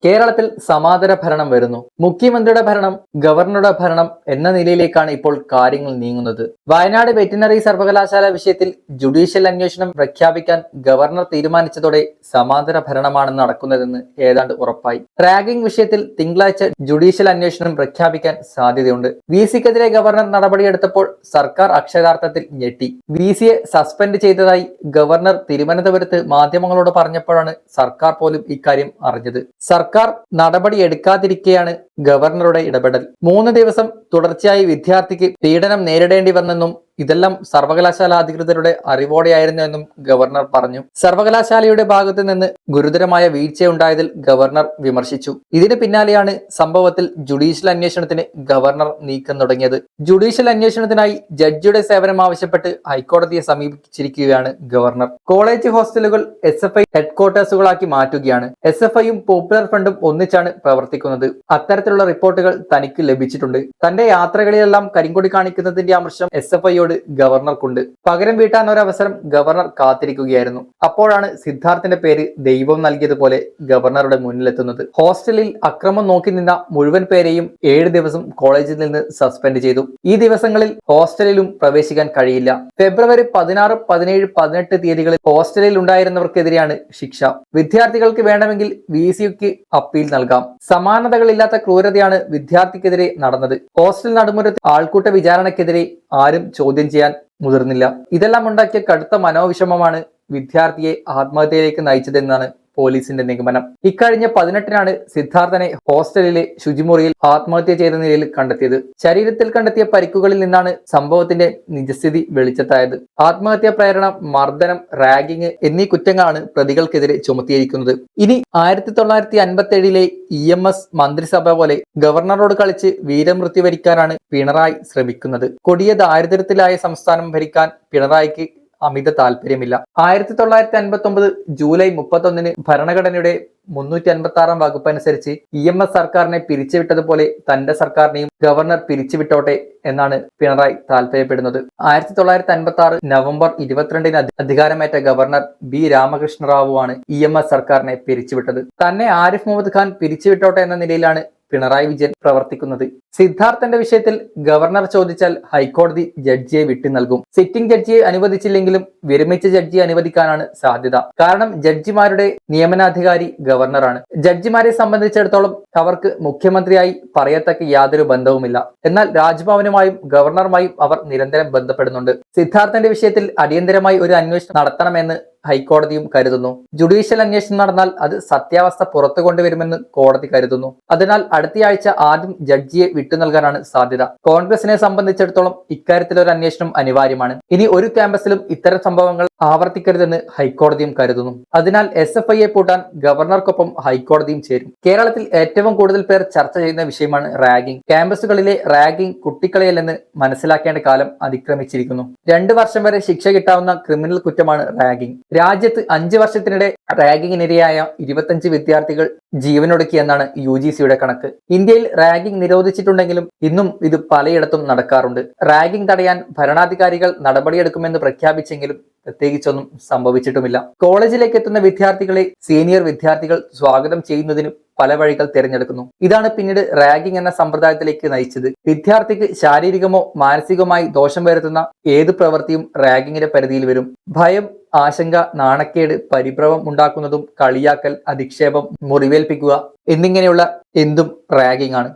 കേരളത്തിൽ സമാന്തര ഭരണം വരുന്നു. മുഖ്യമന്ത്രിയുടെ ഭരണം, ഗവർണറുടെ ഭരണം എന്ന നിലയിലേക്കാണ് ഇപ്പോൾ കാര്യങ്ങൾ നീങ്ങുന്നത്. വയനാട് വെറ്റിനറി സർവകലാശാല വിഷയത്തിൽ ജുഡീഷ്യൽ അന്വേഷണം പ്രഖ്യാപിക്കാൻ ഗവർണർ തീരുമാനിച്ചതോടെ സമാന്തര ഭരണമാണ് നടക്കുന്നതെന്ന് ഏതാണ്ട് ഉറപ്പായി. റാഗിംഗ് വിഷയത്തിൽ തിങ്കളാഴ്ച ജുഡീഷ്യൽ അന്വേഷണം പ്രഖ്യാപിക്കാൻ സാധ്യതയുണ്ട്. വി സിക്കെതിരെ ഗവർണർ നടപടിയെടുത്തപ്പോൾ സർക്കാർ അക്ഷരാർത്ഥത്തിൽ ഞെട്ടി. വി സിയെ സസ്പെൻഡ് ചെയ്തതായി ഗവർണർ തിരുവനന്തപുരത്ത് മാധ്യമങ്ങളോട് പറഞ്ഞപ്പോഴാണ് സർക്കാർ പോലും ഇക്കാര്യം അറിഞ്ഞത്. സർക്കാർ നടപടി എടുക്കാതിരിക്കെയാണ് ഗവർണറുടെ ഇടപെടൽ. 3 ദിവസം തുടർച്ചയായി വിദ്യാർത്ഥിക്ക് പീഡനം നേരിടേണ്ടി വന്നെന്നും ഇതെല്ലാം സർവകലാശാല അധികൃതരുടെ അറിവോടെയായിരുന്നു എന്നും ഗവർണർ പറഞ്ഞു. സർവകലാശാലയുടെ ഭാഗത്തു നിന്ന് ഗുരുതരമായ വീഴ്ചയുണ്ടായതിൽ ഗവർണർ വിമർശിച്ചു. ഇതിന് പിന്നാലെയാണ് സംഭവത്തിൽ ജുഡീഷ്യൽ അന്വേഷണത്തിന് ഗവർണർ നീക്കം തുടങ്ങിയത്. ജുഡീഷ്യൽ അന്വേഷണത്തിനായി ജഡ്ജിയുടെ സേവനം ആവശ്യപ്പെട്ട് ഹൈക്കോടതിയെ സമീപിച്ചിരിക്കുകയാണ് ഗവർണർ. കോളേജ് ഹോസ്റ്റലുകൾ SFI ഹെഡ്ക്വാർട്ടേഴ്സുകളാക്കി മാറ്റുകയാണ്. SFIയും പോപ്പുലർ ഫ്രണ്ടും ഒന്നിച്ചാണ് പ്രവർത്തിക്കുന്നത്. അത്തരത്തിലുള്ള റിപ്പോർട്ടുകൾ തനിക്ക് ലഭിച്ചിട്ടുണ്ട്. തന്റെ യാത്രകളിലെല്ലാം കരിങ്കൊടി കാണിക്കുന്നതിന്റെ അമർഷം SFIയോട് ഗവർണർക്കുണ്ട്. പകരം വീട്ടാൻ ഒരവസരം ഗവർണർ കാത്തിരിക്കുകയായിരുന്നു. അപ്പോഴാണ് സിദ്ധാർത്ഥിന്റെ പേര് ദൈവം നൽകിയതുപോലെ ഗവർണറുടെ മുന്നിലെത്തുന്നത്. ഹോസ്റ്റലിൽ അക്രമം നോക്കി നിന്ന മുഴുവൻ പേരെയും 7 ദിവസം കോളേജിൽ നിന്ന് സസ്പെൻഡ് ചെയ്തു. ഈ ദിവസങ്ങളിൽ ഹോസ്റ്റലിലും പ്രവേശിക്കാൻ കഴിയില്ല. ഫെബ്രുവരി 16, 17, 18 തീയതികളിൽ ഹോസ്റ്റലിൽ ഉണ്ടായിരുന്നവർക്കെതിരെയാണ് ശിക്ഷ. വിദ്യാർത്ഥികൾക്ക് വേണമെങ്കിൽ VCക്ക് അപ്പീൽ നൽകാം. സമാനതകളില്ലാത്ത ക്രൂരതയാണ് വിദ്യാർത്ഥിക്കെതിരെ നടന്നത്. ഹോസ്റ്റൽ നടുമുറ്റത്ത് ആൾക്കൂട്ട വിചാരണക്കെതിരെ ആരും ചോദ്യം ചെയ്യാൻ മുതിർന്നില്ല. ഇതെല്ലാം ഉണ്ടാക്കിയ കടുത്ത മനോവിഷമമാണ് വിദ്യാർത്ഥിയെ ആത്മഹത്യയിലേക്ക് നയിച്ചതെന്നാണ് പോലീസിന്റെ നിഗമനം. ഇക്കഴിഞ്ഞ 18-നാണ് സിദ്ധാർത്ഥനെ ഹോസ്റ്റലിലെ ശുചിമുറിയിൽ ആത്മഹത്യ ചെയ്ത നിലയിൽ കണ്ടെത്തിയത്. ശരീരത്തിൽ കണ്ടെത്തിയ പരിക്കുകളിൽ നിന്നാണ് സംഭവത്തിന്റെ നിജസ്ഥിതി വെളിച്ചത്തായത്. ആത്മഹത്യാ പ്രേരണ, മർദ്ദനം, റാഗിംഗ് എന്നീ കുറ്റങ്ങളാണ് പ്രതികൾക്കെതിരെ ചുമത്തിയിരിക്കുന്നത്. ഇനി 1957-ലെ EMS മന്ത്രിസഭ പോലെ ഗവർണറോട് കളിച്ച് വീരമൃത്യു വരിക്കാനാണ് പിണറായി ശ്രമിക്കുന്നത്. കൊടിയ ദാരിദ്ര്യത്തിലായ സംസ്ഥാനം ഭരിക്കാൻ പിണറായിക്ക് അമിത താല്പര്യമില്ല. 1959 ജൂലൈ 31 ഭരണഘടനയുടെ 356 വകുപ്പ് അനുസരിച്ച് EMS സർക്കാരിനെ പിരിച്ചുവിട്ടതുപോലെ തന്റെ സർക്കാരിനെയും ഗവർണർ പിരിച്ചുവിട്ടോട്ടെ എന്നാണ് പിണറായി താല്പര്യപ്പെടുന്നത്. 1956 നവംബർ 22-ന് അധികാരമേറ്റ ഗവർണർ B രാമകൃഷ്ണ റാവുവാണ് EMS സർക്കാരിനെ പിരിച്ചുവിട്ടത്. തന്നെ ആരിഫ് മുഹമ്മദ് ഖാൻ പിരിച്ചുവിട്ടോട്ടെ എന്ന നിലയിലാണ് പിണറായി വിജയൻ പ്രവർത്തിക്കുന്നത്. സിദ്ധാർത്ഥന്റെ വിഷയത്തിൽ ഗവർണർ ചോദിച്ചാൽ ഹൈക്കോടതി ജഡ്ജിയെ വിട്ടു നൽകും. സിറ്റിംഗ് ജഡ്ജിയെ അനുവദിച്ചില്ലെങ്കിലും വിരമിച്ച ജഡ്ജിയെ അനുവദിക്കാനാണ് സാധ്യത. കാരണം ജഡ്ജിമാരുടെ നിയമനാധികാരി ഗവർണറാണ്. ജഡ്ജിമാരെ സംബന്ധിച്ചിടത്തോളം അവർക്ക് മുഖ്യമന്ത്രിയായി പറയത്തക്ക യാതൊരു ബന്ധവുമില്ല. എന്നാൽ രാജ്ഭവനുമായും ഗവർണറുമായും അവർ നിരന്തരം ബന്ധപ്പെടുന്നുണ്ട്. സിദ്ധാർത്ഥന്റെ വിഷയത്തിൽ അടിയന്തരമായി ഒരു അന്വേഷണം നടത്തണമെന്ന് ഹൈക്കോടതിയും കരുതുന്നു. ജുഡീഷ്യൽ അന്വേഷണം നടന്നാൽ അത് സത്യാവസ്ഥ പുറത്തു കൊണ്ടുവരുമെന്ന് കോടതി കരുതുന്നു. അതിനാൽ അടുത്തയാഴ്ച ആദ്യം ജഡ്ജിയെ വിട്ടു നൽകാനാണ് സാധ്യത. കോൺഗ്രസിനെ സംബന്ധിച്ചിടത്തോളം ഇക്കാര്യത്തിൽ ഒരു അന്വേഷണം അനിവാര്യമാണ്. ഇനി ഒരു ക്യാമ്പസിലും ഇത്തരം സംഭവങ്ങൾ ആവർത്തിക്കരുതെന്ന് ഹൈക്കോടതിയും കരുതുന്നു. അതിനാൽ SFIയെ പൂട്ടാൻ ഗവർണർക്കൊപ്പം ഹൈക്കോടതിയും ചേരും. കേരളത്തിൽ ഏറ്റവും കൂടുതൽ പേർ ചർച്ച ചെയ്യുന്ന വിഷയമാണ് റാഗിംഗ്. ക്യാമ്പസുകളിലെ റാഗിംഗ് കുട്ടിക്കളിയല്ലെന്ന് മനസ്സിലാക്കേണ്ട കാലം അതിക്രമിച്ചിരിക്കുന്നു. 2 വർഷം വരെ ശിക്ഷ കിട്ടാവുന്ന ക്രിമിനൽ കുറ്റമാണ് റാഗിംഗ്. രാജ്യത്ത് 5 വർഷത്തിനിടെ റാഗിങ്ങിനിരയായ 25 വിദ്യാർത്ഥികൾ ജീവനൊടുക്കിയെന്നാണ് UGCയുടെ കണക്ക്. ഇന്ത്യയിൽ റാഗിംഗ് നിരോധിച്ചിട്ടുണ്ടെങ്കിലും ഇന്നും ഇത് പലയിടത്തും നടക്കാറുണ്ട്. റാഗിംഗ് തടയാൻ ഭരണാധികാരികൾ നടപടിയെടുക്കുമെന്ന് പ്രഖ്യാപിച്ചെങ്കിലും പ്രത്യേകിച്ചൊന്നും സംഭവിച്ചിട്ടുമില്ല. കോളേജിലേക്ക് എത്തുന്ന വിദ്യാർത്ഥികളെ സീനിയർ വിദ്യാർത്ഥികൾ സ്വാഗതം ചെയ്യുന്നതിന് പല വഴികൾ തിരഞ്ഞെടുക്കുന്നു. ഇതാണ് പിന്നീട് റാഗിംഗ് എന്ന സമ്പ്രദായത്തിലേക്ക് നയിച്ചത്. വിദ്യാർത്ഥിക്ക് ശാരീരികമോ മാനസികമായി ദോഷം വരുത്തുന്ന ഏത് പ്രവൃത്തിയും റാഗിങ്ങിന്റെ പരിധിയിൽ വരും. ഭയം, ആശങ്ക, നാണക്കേട്, പരിഭ്രമം ഉണ്ടാക്കുന്നതും കളിയാക്കൽ, അധിക്ഷേപം, മുറിവേൽപ്പിക്കുക എന്നിങ്ങനെയുള്ള എന്തും റാഗിംഗ് ആണ്.